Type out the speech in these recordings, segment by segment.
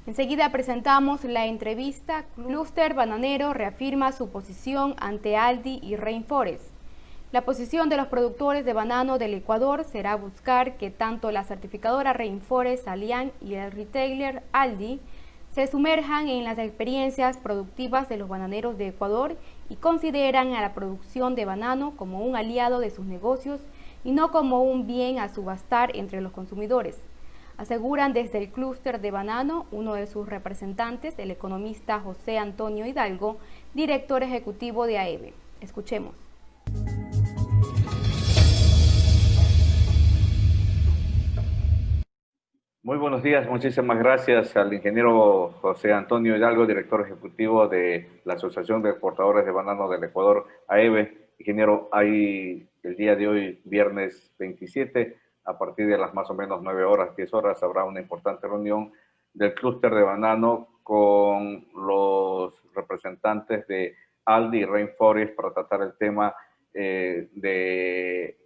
Enseguida presentamos la entrevista. Clúster Bananero reafirma su posición ante Aldi y Rainforest. La posición de los productores de banano del Ecuador será buscar que tanto la certificadora Rainforest Allianz y el retailer Aldi se sumerjan en las experiencias productivas de los bananeros de Ecuador y consideran a la producción de banano como un aliado de sus negocios y no como un bien a subastar entre los consumidores. Aseguran desde el clúster de banano uno de sus representantes, el economista José Antonio Hidalgo, director ejecutivo de AEBE. Escuchemos. Muy buenos días, muchísimas gracias al ingeniero José Antonio Hidalgo, director ejecutivo de la Asociación de Exportadores de Banano del Ecuador, AEBE. Ingeniero, hay el día de hoy, viernes 27, a partir de las más o menos 9 horas, 10 horas, habrá una importante reunión del clúster de banano con los representantes de Aldi y Rainforest para tratar el tema de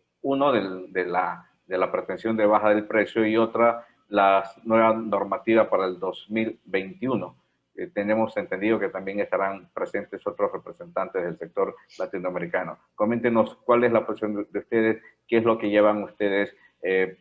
la pretensión de baja del precio y otra la nueva normativa para el 2021. Tenemos entendido que también estarán presentes otros representantes del sector latinoamericano. Coméntenos cuál es la posición de ustedes, qué es lo que llevan ustedes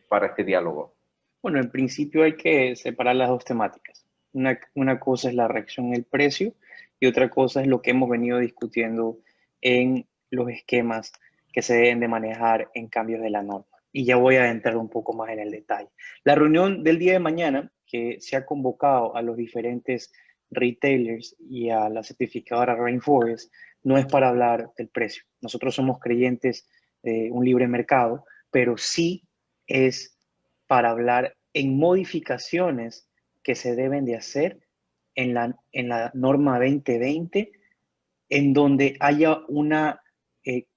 para este diálogo. Bueno, en principio hay que separar las dos temáticas. Una cosa es la reacción al precio y otra cosa es lo que hemos venido discutiendo en los esquemas que se deben de manejar en cambios de la norma. Y ya voy a entrar un poco más en el detalle. La reunión del día de mañana, que se ha convocado a los diferentes retailers y a la certificadora Rainforest, no es para hablar del precio. Nosotros somos creyentes de un libre mercado, pero sí es para hablar en modificaciones que se deben de hacer en la norma 2020, en donde haya una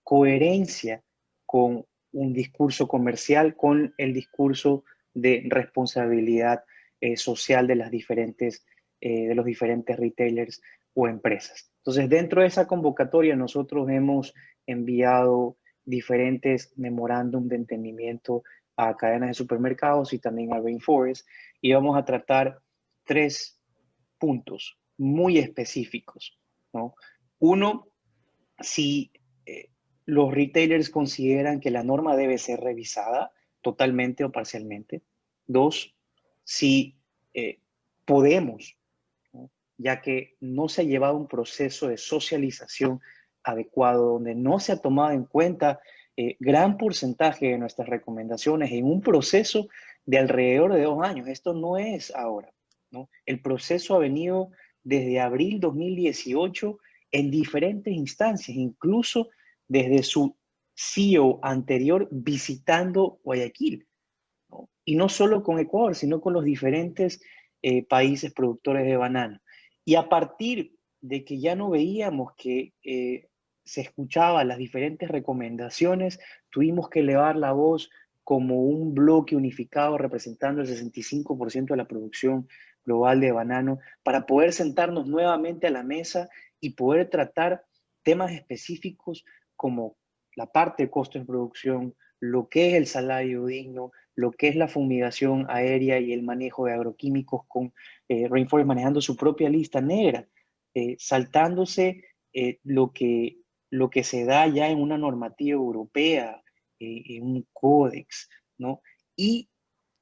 coherencia con un discurso comercial, con el discurso de responsabilidad social de de los diferentes retailers o empresas. Entonces, dentro de esa convocatoria, nosotros hemos enviado diferentes memorándum de entendimiento a cadenas de supermercados y también a Rainforest, y vamos a tratar tres puntos muy específicos, ¿no? Uno, si los retailers consideran que la norma debe ser revisada totalmente o parcialmente. Dos, si podemos, ¿no? Ya que no se ha llevado un proceso de socialización adecuado, donde no se ha tomado en cuenta gran porcentaje de nuestras recomendaciones en un proceso de alrededor de 2 años. Esto no es ahora, ¿no? El proceso ha venido desde abril 2018 en diferentes instancias, incluso desde su CEO anterior visitando Guayaquil, ¿no? Y no solo con Ecuador, sino con los diferentes países productores de banano. Y a partir de que ya no veíamos que se escuchaban las diferentes recomendaciones, tuvimos que elevar la voz como un bloque unificado representando el 65% de la producción global de banano para poder sentarnos nuevamente a la mesa y poder tratar temas específicos como la parte de costo de producción, lo que es el salario digno, lo que es la fumigación aérea y el manejo de agroquímicos con Rainforest manejando su propia lista negra, saltándose lo que se da ya en una normativa europea, en un códex, ¿no? Y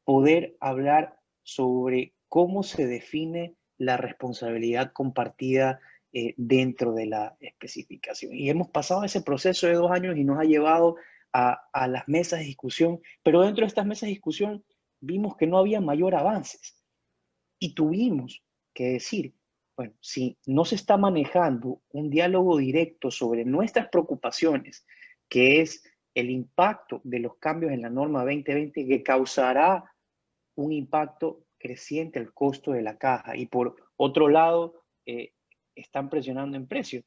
poder hablar sobre cómo se define la responsabilidad compartida dentro de la especificación. Y hemos pasado ese proceso de 2 años y nos ha llevado a las mesas de discusión, pero dentro de estas mesas de discusión vimos que no había mayor avances y tuvimos que decir, bueno, si no se está manejando un diálogo directo sobre nuestras preocupaciones, que es el impacto de los cambios en la norma 2020 que causará un impacto creciente al costo de la caja y por otro lado están presionando en precios.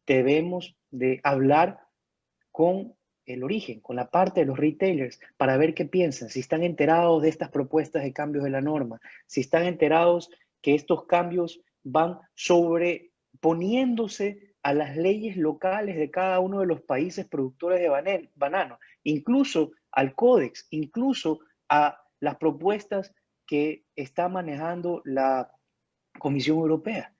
Debemos de hablar con el origen, con la parte de los retailers, para ver qué piensan, si están enterados de estas propuestas de cambios de la norma, si están enterados que estos cambios van sobreponiéndose a las leyes locales de cada uno de los países productores de banano, incluso al códex, incluso a las propuestas que está manejando Comisión Europea,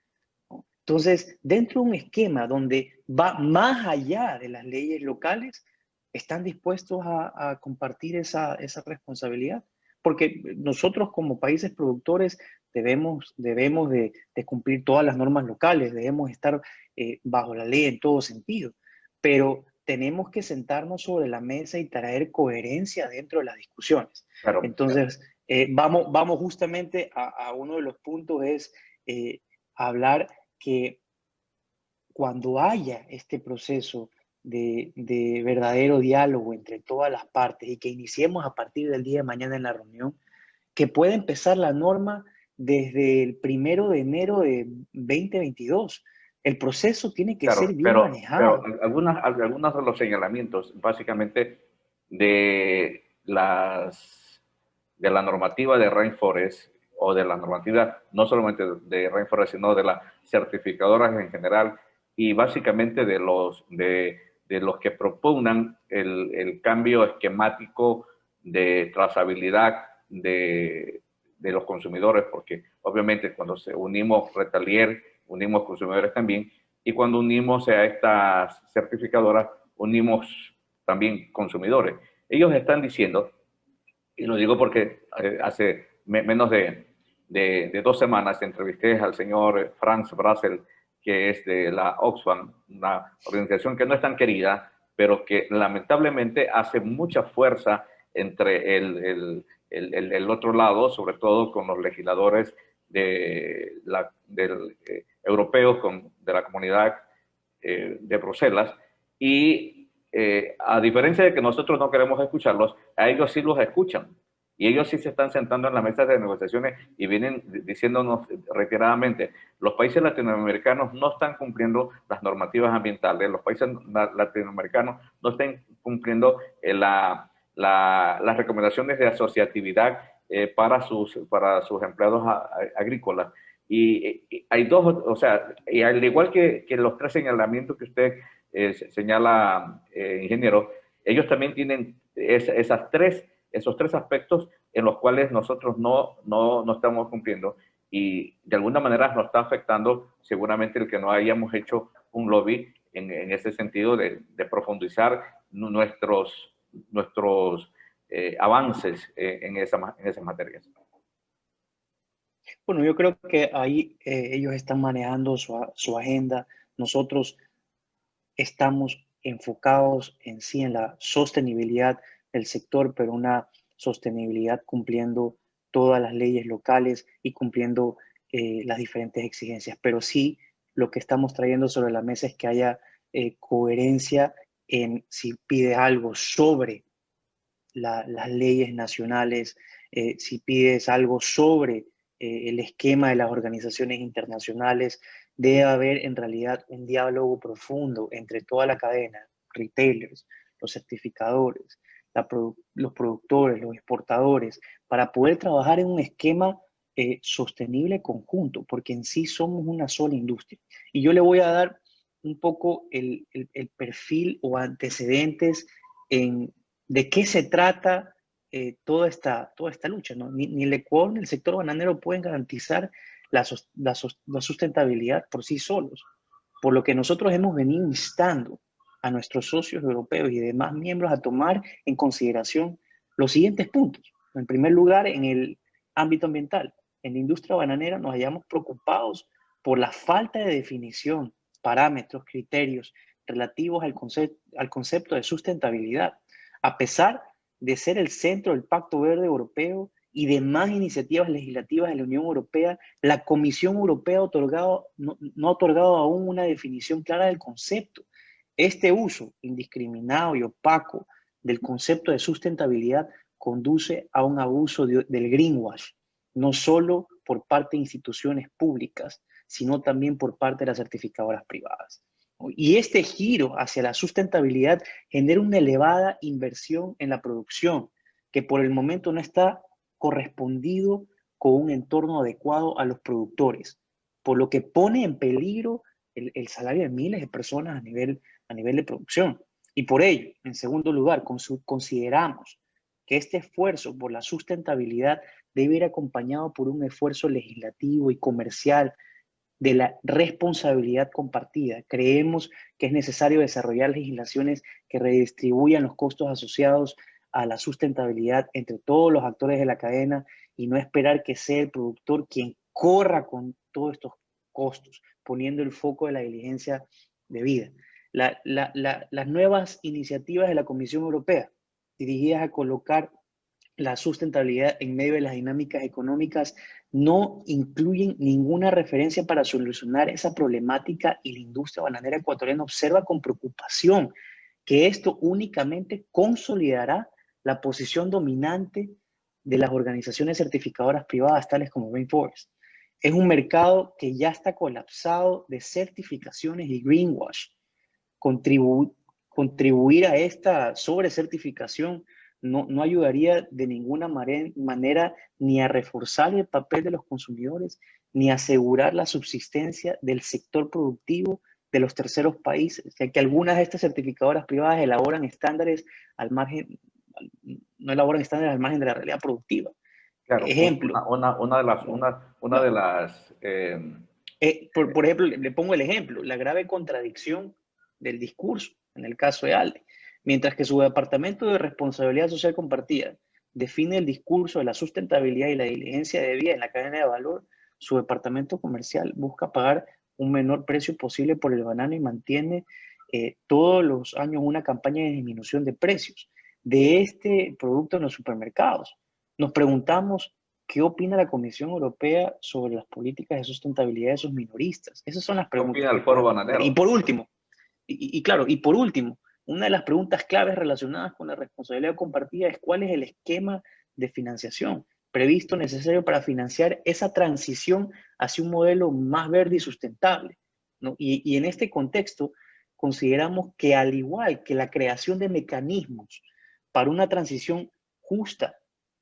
¿no? Entonces, dentro de un esquema donde va más allá de las leyes locales, ¿están dispuestos a compartir esa responsabilidad? Porque nosotros como países productores debemos de cumplir todas las normas locales, debemos estar bajo la ley en todo sentido, pero tenemos que sentarnos sobre la mesa y traer coherencia dentro de las discusiones. Claro, Entonces, vamos justamente a uno de los puntos, es hablar que cuando haya este proceso de verdadero diálogo entre todas las partes y que iniciemos a partir del día de mañana en la reunión, que pueda empezar la norma desde el 1 de enero de 2022. El proceso tiene que claro, ser bien pero manejado. algunos de los señalamientos, básicamente, de de la normativa de Rainforest o de la normativa no solamente de Rainforest, sino de las certificadoras en general y básicamente de los que propugnan el cambio esquemático de trazabilidad de los consumidores, porque obviamente cuando unimos Retalier, unimos consumidores también, y cuando unimos a estas certificadoras, unimos también consumidores. Ellos están diciendo, y lo digo porque hace menos de 2 semanas entrevisté al señor Franz Brassel, que es de la Oxfam, una organización que no es tan querida, pero que lamentablemente hace mucha fuerza entre el otro lado, sobre todo con los legisladores europeos, de la comunidad de Bruselas, y a diferencia de que nosotros no queremos escucharlos, a ellos sí los escuchan. Y ellos sí se están sentando en la mesa de negociaciones y vienen diciéndonos reiteradamente, los países latinoamericanos no están cumpliendo las normativas ambientales, los países latinoamericanos no están cumpliendo las recomendaciones de asociatividad para sus empleados agrícolas. Y hay dos, o sea, y al igual que los 3 señalamientos que usted señala, ingeniero, ellos también tienen esos tres aspectos en los cuales nosotros no estamos cumpliendo y de alguna manera nos está afectando seguramente el que no hayamos hecho un lobby en ese sentido de profundizar nuestros avances en esas materias. Bueno, yo creo que ahí ellos están manejando su agenda. Nosotros estamos enfocados en sí en la sostenibilidad del sector, pero una sostenibilidad cumpliendo todas las leyes locales y cumpliendo las diferentes exigencias. Pero sí, lo que estamos trayendo sobre la mesa es que haya coherencia en si pide algo sobre las leyes nacionales, si pides algo sobre el esquema de las organizaciones internacionales, debe haber en realidad un diálogo profundo entre toda la cadena, retailers, los certificadores, los productores, los exportadores, para poder trabajar en un esquema sostenible conjunto, porque en sí somos una sola industria. Y yo le voy a dar un poco el perfil o antecedentes de qué se trata toda esta lucha, ¿no? Ni el Ecuador ni el sector bananero pueden garantizar la sustentabilidad por sí solos, por lo que nosotros hemos venido instando a nuestros socios europeos y demás miembros a tomar en consideración los siguientes puntos. En primer lugar, en el ámbito ambiental, en la industria bananera nos hallamos preocupados por la falta de definición, parámetros, criterios relativos al concepto de sustentabilidad. A pesar de ser el centro del Pacto Verde Europeo y demás iniciativas legislativas de la Unión Europea, la Comisión Europea no ha otorgado aún una definición clara del concepto. Este uso indiscriminado y opaco del concepto de sustentabilidad conduce a un abuso del greenwash, no solo por parte de instituciones públicas, sino también por parte de las certificadoras privadas. Y este giro hacia la sustentabilidad genera una elevada inversión en la producción, que por el momento no está correspondido con un entorno adecuado a los productores, por lo que pone en peligro el salario de miles de personas a nivel de producción. Y por ello, en segundo lugar, consideramos que este esfuerzo por la sustentabilidad debe ir acompañado por un esfuerzo legislativo y comercial de la responsabilidad compartida. Creemos que es necesario desarrollar legislaciones que redistribuyan los costos asociados a la sustentabilidad entre todos los actores de la cadena y no esperar que sea el productor quien corra con todos estos costos, poniendo el foco de la diligencia debida. Las nuevas iniciativas de la Comisión Europea dirigidas a colocar la sustentabilidad en medio de las dinámicas económicas no incluyen ninguna referencia para solucionar esa problemática, y la industria bananera ecuatoriana observa con preocupación que esto únicamente consolidará la posición dominante de las organizaciones certificadoras privadas tales como Rainforest. Es un mercado que ya está colapsado de certificaciones y greenwash. Contribuir a esta sobrecertificación no ayudaría de ninguna manera ni a reforzar el papel de los consumidores, ni a asegurar la subsistencia del sector productivo de los terceros países, ya que algunas de estas certificadoras privadas elaboran estándares al margen, no elaboran estándares al margen de la realidad productiva. Claro, Ejemplo. una de las por ejemplo, le pongo el ejemplo, la grave contradicción del discurso, en el caso de ALDE. Mientras que su Departamento de Responsabilidad Social Compartida define el discurso de la sustentabilidad y la diligencia debida en la cadena de valor, su departamento comercial busca pagar un menor precio posible por el banano y mantiene todos los años una campaña de disminución de precios de este producto en los supermercados. Nos preguntamos qué opina la Comisión Europea sobre las políticas de sustentabilidad de sus minoristas. Esas son las preguntas. opina el foro bananero. Y por último, y por último, una de las preguntas claves relacionadas con la responsabilidad compartida es cuál es el esquema de financiación previsto necesario para financiar esa transición hacia un modelo más verde y sustentable, ¿no? Y en este contexto, consideramos que al igual que la creación de mecanismos para una transición justa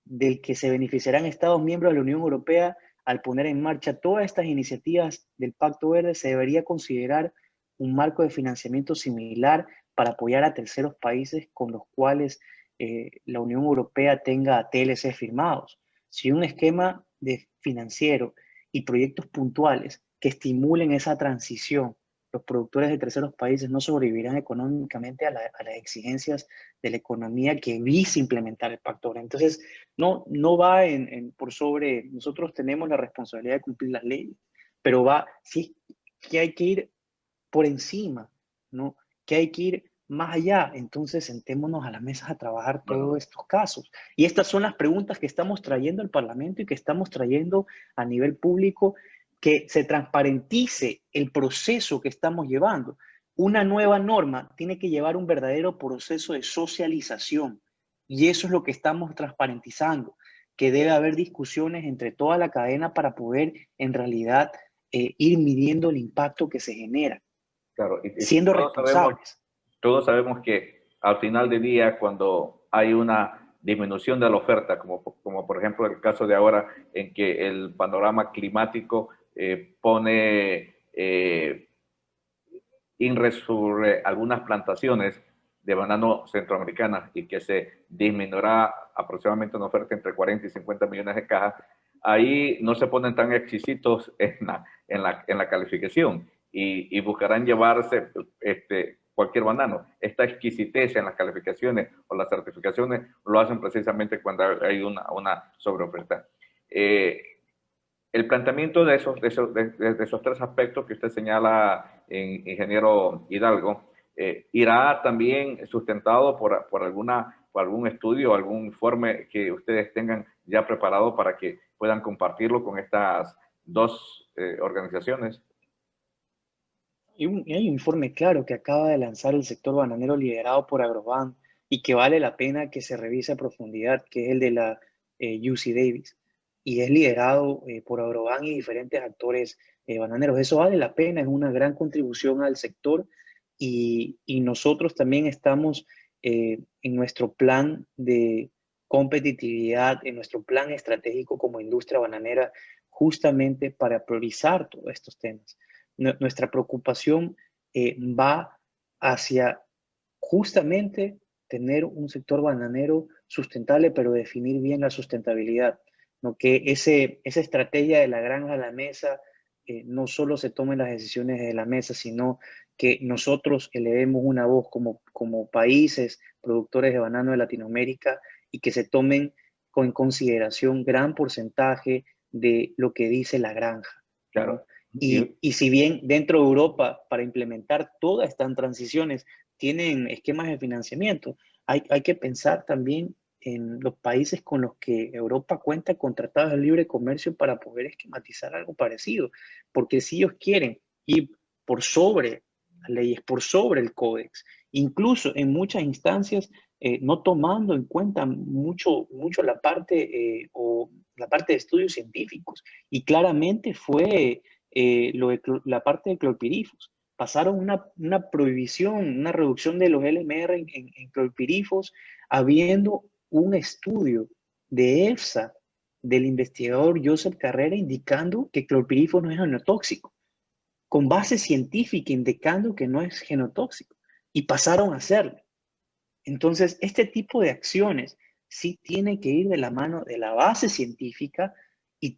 del que se beneficiarán Estados miembros de la Unión Europea al poner en marcha todas estas iniciativas del Pacto Verde, se debería considerar un marco de financiamiento similar para apoyar a terceros países con los cuales la Unión Europea tenga TLC firmados. Si un esquema de financiero y proyectos puntuales que estimulen esa transición, los productores de terceros países no sobrevivirán económicamente a las exigencias de la economía que visa implementar el Pacto Verde. Entonces, no va por sobre, nosotros tenemos la responsabilidad de cumplir las leyes, pero sí que hay que ir por encima, ¿no? Que hay que ir más allá. Entonces, sentémonos a la mesa a trabajar todos estos casos. Y estas son las preguntas que estamos trayendo al Parlamento y que estamos trayendo a nivel público, que se transparentice el proceso que estamos llevando. Una nueva norma tiene que llevar un verdadero proceso de socialización, y eso es lo que estamos transparentizando, que debe haber discusiones entre toda la cadena para poder en realidad ir midiendo el impacto que se genera. Claro, siendo responsables. Todos sabemos que al final del día, cuando hay una disminución de la oferta, como por ejemplo el caso de ahora, en que el panorama climático pone inresurre algunas plantaciones de banano centroamericanas y que se disminuirá aproximadamente una oferta entre 40 y 50 millones de cajas, ahí no se ponen tan exquisitos en la calificación y buscarán llevarse cualquier banano. Esta exquisitez en las calificaciones o las certificaciones lo hacen precisamente cuando hay una sobreoferta. El planteamiento de esos tres aspectos que usted señala, ingeniero Hidalgo, irá también sustentado por algún estudio, algún informe que ustedes tengan ya preparado para que puedan compartirlo con estas dos organizaciones. Hay un informe claro que acaba de lanzar el sector bananero liderado por Agroban y que vale la pena que se revise a profundidad, que es el de la UC Davis, y es liderado por Agroban y diferentes actores bananeros. Eso vale la pena, es una gran contribución al sector, y nosotros también estamos en nuestro plan de competitividad, en nuestro plan estratégico como industria bananera, justamente para priorizar todos estos temas. Nuestra preocupación va hacia justamente tener un sector bananero sustentable, pero definir bien la sustentabilidad. ¿no? Que esa estrategia de la granja a la mesa no solo se tomen las decisiones de la mesa, sino que nosotros elevemos una voz como países productores de banano de Latinoamérica y que se tomen con consideración gran porcentaje de lo que dice la granja, ¿no? Claro. Y si bien dentro de Europa, para implementar todas estas transiciones, tienen esquemas de financiamiento, hay que pensar también en los países con los que Europa cuenta con tratados de libre comercio para poder esquematizar algo parecido. Porque si ellos quieren ir por sobre las leyes, por sobre el códex, incluso en muchas instancias, no tomando en cuenta mucho la parte o la parte de estudios científicos. Y claramente fue la parte de clorpirifos. Pasaron una prohibición, una reducción de los LMR en clorpirifos, habiendo un estudio de EFSA del investigador Joseph Carrera indicando que clorpirifos no es genotóxico, con base científica indicando que no es genotóxico, y pasaron a hacerlo. Entonces, este tipo de acciones sí tienen que ir de la mano de la base científica y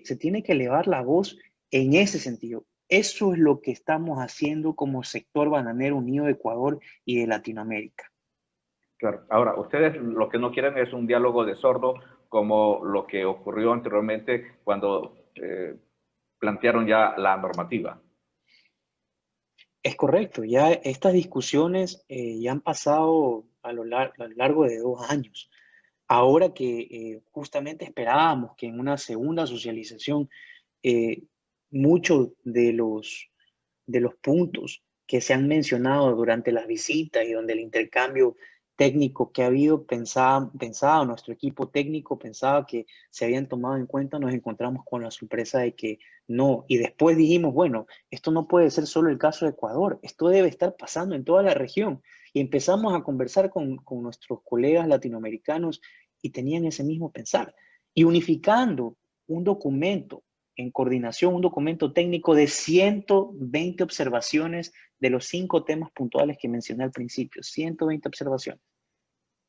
se tiene que elevar la voz en ese sentido. Eso es lo que estamos haciendo como sector bananero unido de Ecuador y de Latinoamérica. Claro. Ahora, ustedes lo que no quieren es un diálogo de sordo como lo que ocurrió anteriormente cuando plantearon ya la normativa. Es correcto, ya estas discusiones ya han pasado a lo largo de 2 años. Ahora que justamente esperábamos que en una segunda socialización eh, muchos de los puntos que se han mencionado durante las visitas y donde el intercambio técnico que ha habido pensaba, nuestro equipo técnico pensaba que se habían tomado en cuenta, nos encontramos con la sorpresa de que no. Y después dijimos, bueno, esto no puede ser solo el caso de Ecuador, esto debe estar pasando en toda la región. Y empezamos a conversar con nuestros colegas latinoamericanos y tenían ese mismo pensar. Y unificando un documento en coordinación, un documento técnico de 120 observaciones de los 5 temas puntuales que mencioné al principio, 120 observaciones,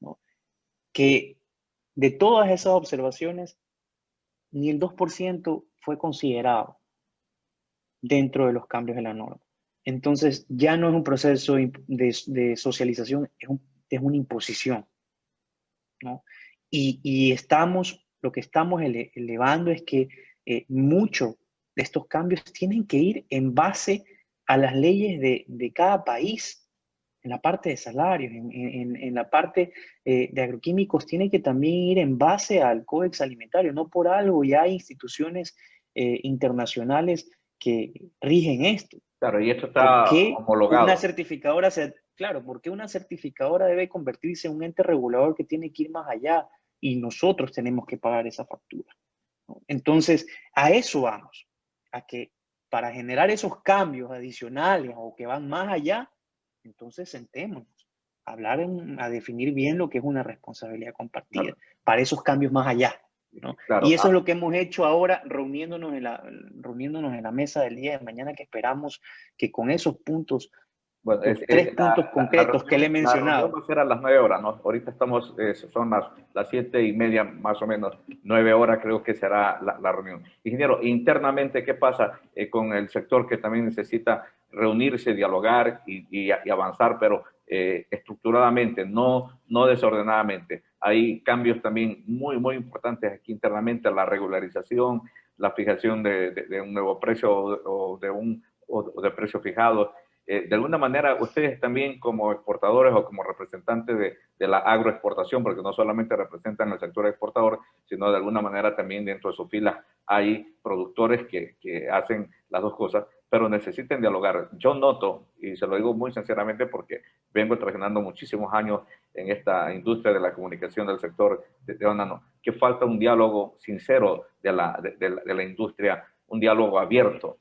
¿no? Que de todas esas observaciones, ni el 2% fue considerado dentro de los cambios de la norma. Entonces, ya no es un proceso de socialización, es una imposición, ¿no? Y lo que estamos elevando es que muchos de estos cambios tienen que ir en base a las leyes de cada país, en la parte de salarios, en la parte de agroquímicos, tiene que también ir en base al Códex Alimentario. No por algo ya hay instituciones internacionales que rigen esto. Claro, y esto ¿Por está qué una homologado. certificadora claro, ¿por qué una certificadora debe convertirse en un ente regulador que tiene que ir más allá y nosotros tenemos que pagar esa factura, ¿no? Entonces, a eso vamos, a que para generar esos cambios adicionales o que van más allá, entonces sentémonos a hablar, a definir bien lo que es una responsabilidad compartida, Claro, para esos cambios más allá, ¿no? claro. Y eso es lo que hemos hecho ahora, reuniéndonos en la mesa del día de mañana, que esperamos que con esos puntos, Bueno, los 3 puntos concretos que le he la reunión mencionado. va a ser a las 9 horas, ¿no? Ahorita estamos, son las 7:30 más o menos, 9 horas creo que será la reunión. Ingeniero, internamente, ¿qué pasa con el sector que también necesita reunirse, dialogar y avanzar, pero estructuradamente, no desordenadamente? Hay cambios también muy importantes aquí internamente, la regularización, la fijación de un nuevo precio o de precio fijado. De alguna manera, ustedes también como exportadores o como representantes de la agroexportación, porque no solamente representan el sector exportador, sino de alguna manera también dentro de sus filas hay productores que hacen las dos cosas, pero necesitan dialogar. Yo noto, y se lo digo muy sinceramente porque vengo trabajando muchísimos años en esta industria de la comunicación del sector de banano, que falta un diálogo sincero de la industria, un diálogo abierto.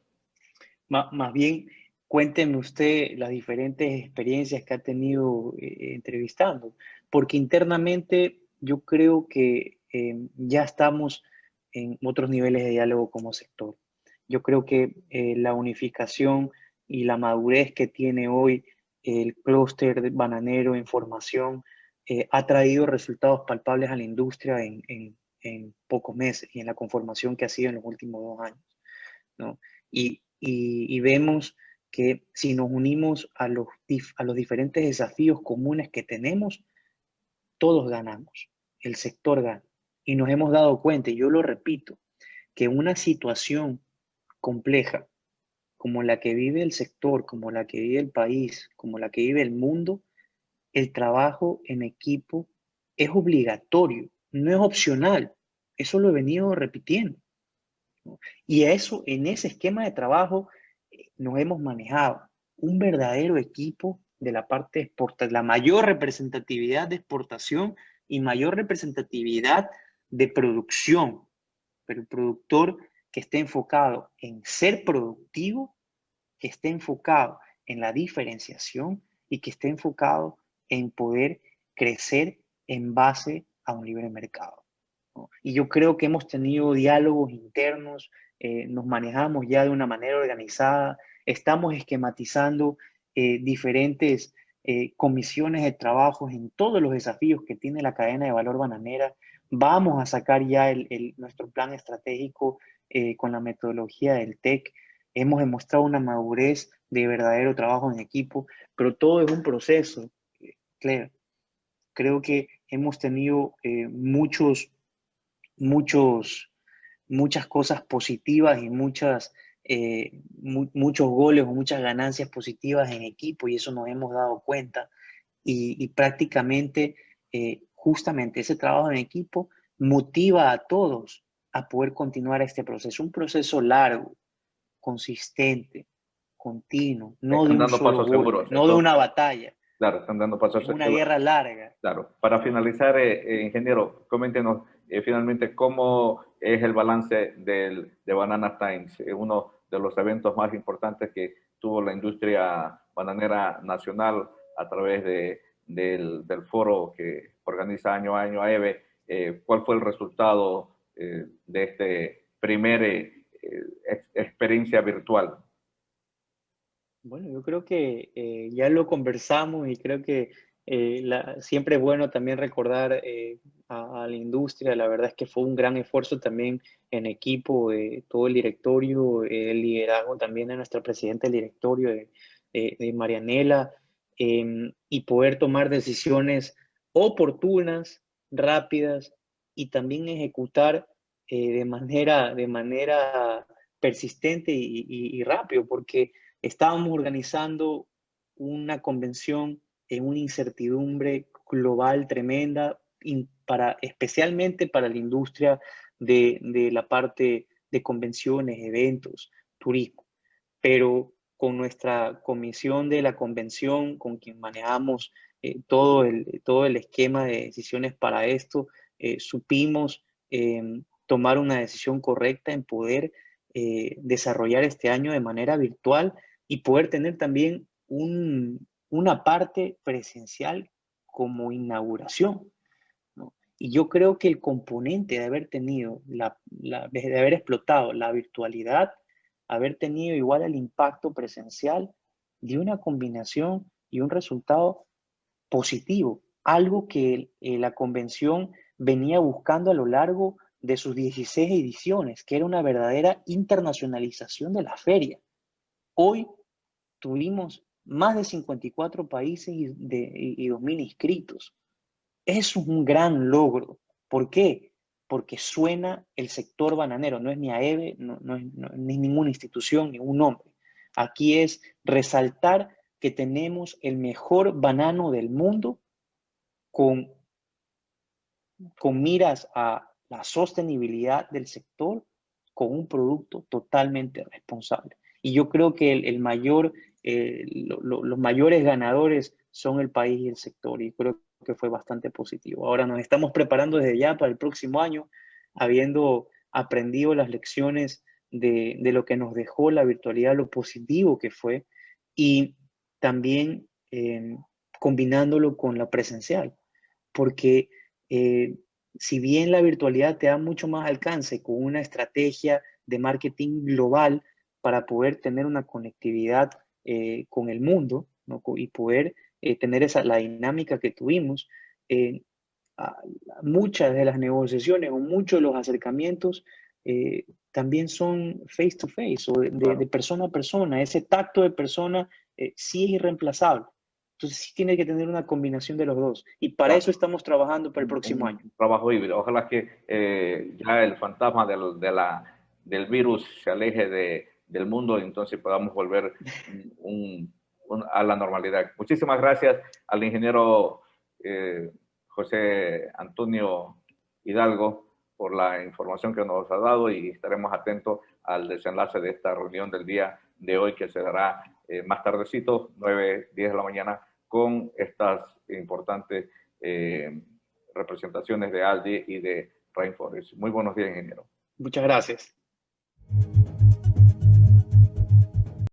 Más bien, cuénteme usted las diferentes experiencias que ha tenido entrevistando, porque internamente yo creo que ya estamos en otros niveles de diálogo como sector. Yo creo que la unificación y la madurez que tiene hoy el clúster bananero en formación ha traído resultados palpables a la industria en en pocos meses y en la conformación que ha sido en los últimos 2 años, ¿no? Y vemos que si nos unimos a los diferentes desafíos comunes que tenemos, todos ganamos, el sector gana. Y nos hemos dado cuenta, y yo lo repito, que una situación compleja como la que vive el sector, como la que vive el país, como la que vive el mundo, el trabajo en equipo es obligatorio, no es opcional. Eso lo he venido repitiendo, ¿no? Y a eso, en ese esquema de trabajo, nos hemos manejado un verdadero equipo de la parte de exportación, la mayor representatividad de exportación y mayor representatividad de producción, pero el productor que esté enfocado en ser productivo, que esté enfocado en la diferenciación y que esté enfocado en poder crecer en base a un libre mercado, ¿no? Y yo creo que hemos tenido diálogos internos, nos manejamos ya de una manera organizada, estamos esquematizando diferentes comisiones de trabajo en todos los desafíos que tiene la cadena de valor bananera. Vamos a sacar ya nuestro plan estratégico con la metodología del TEC. Hemos demostrado una madurez de verdadero trabajo en equipo, pero todo es un proceso, Claire. Creo que hemos tenido muchas cosas positivas y muchos goles o muchas ganancias positivas en equipo y eso nos hemos dado cuenta y prácticamente justamente ese trabajo en equipo motiva a todos a poder continuar este proceso, un proceso largo, consistente, continuo, no de Están un dando solo pasos golpe, seguros. no de una Entonces, batalla, claro, están dando pasos es una seguros. guerra larga. Claro. Para finalizar, ingeniero, coméntenos finalmente cómo es el balance de Banana Times, uno de los eventos más importantes que tuvo la industria bananera nacional a través del foro que organiza año a año AEBE. ¿Cuál fue el resultado de este primer experiencia virtual? Bueno, yo creo que ya lo conversamos y creo que siempre es bueno también recordar a la industria. La verdad es que fue un gran esfuerzo también en equipo, todo el directorio, el liderazgo también de nuestra presidenta del directorio, de Marianela, y poder tomar decisiones oportunas, rápidas y también ejecutar de manera persistente y rápido, porque estábamos organizando una convención en una incertidumbre global tremenda, especialmente para la industria de la parte de convenciones, eventos, turismo. Pero con nuestra comisión de la convención, con quien manejamos todo el esquema de decisiones para esto, supimos tomar una decisión correcta en poder desarrollar este año de manera virtual y poder tener también una parte presencial como inauguración, ¿no? Y yo creo que el componente de haber tenido, de haber explotado la virtualidad, haber tenido igual el impacto presencial, dio una combinación y un resultado positivo, algo que la convención venía buscando a lo largo de sus 16 ediciones, que era una verdadera internacionalización de la feria. Hoy tuvimos más de 54 países y 2.000 inscritos. Es un gran logro. ¿Por qué? Porque suena el sector bananero, no es ni AEBE, no es ni ninguna institución, ningún nombre. Aquí es resaltar que tenemos el mejor banano del mundo con miras a la sostenibilidad del sector, con un producto totalmente responsable. Y yo creo que los mayores ganadores son el país y el sector, y creo que fue bastante positivo. Ahora nos estamos preparando desde ya para el próximo año, habiendo aprendido las lecciones de lo que nos dejó la virtualidad, lo positivo que fue, y también combinándolo con la presencial, porque si bien la virtualidad te da mucho más alcance con una estrategia de marketing global para poder tener una conectividad con el mundo, ¿no? Y poder tener la dinámica que tuvimos, muchas de las negociaciones o muchos de los acercamientos también son face to face o de persona a persona. Ese tacto de persona sí es irreemplazable. Entonces sí tiene que tener una combinación de los dos. Y para eso estamos trabajando para el próximo año. Trabajo híbrido. Ojalá que ya el fantasma del virus se aleje del mundo y entonces podamos volver a la normalidad. Muchísimas gracias al ingeniero José Antonio Hidalgo por la información que nos ha dado y estaremos atentos al desenlace de esta reunión del día de hoy que se dará más tardecito, 9, 10 de la mañana, con estas importantes representaciones de Aldi y de Rainforest. Muy buenos días, ingeniero. Muchas gracias.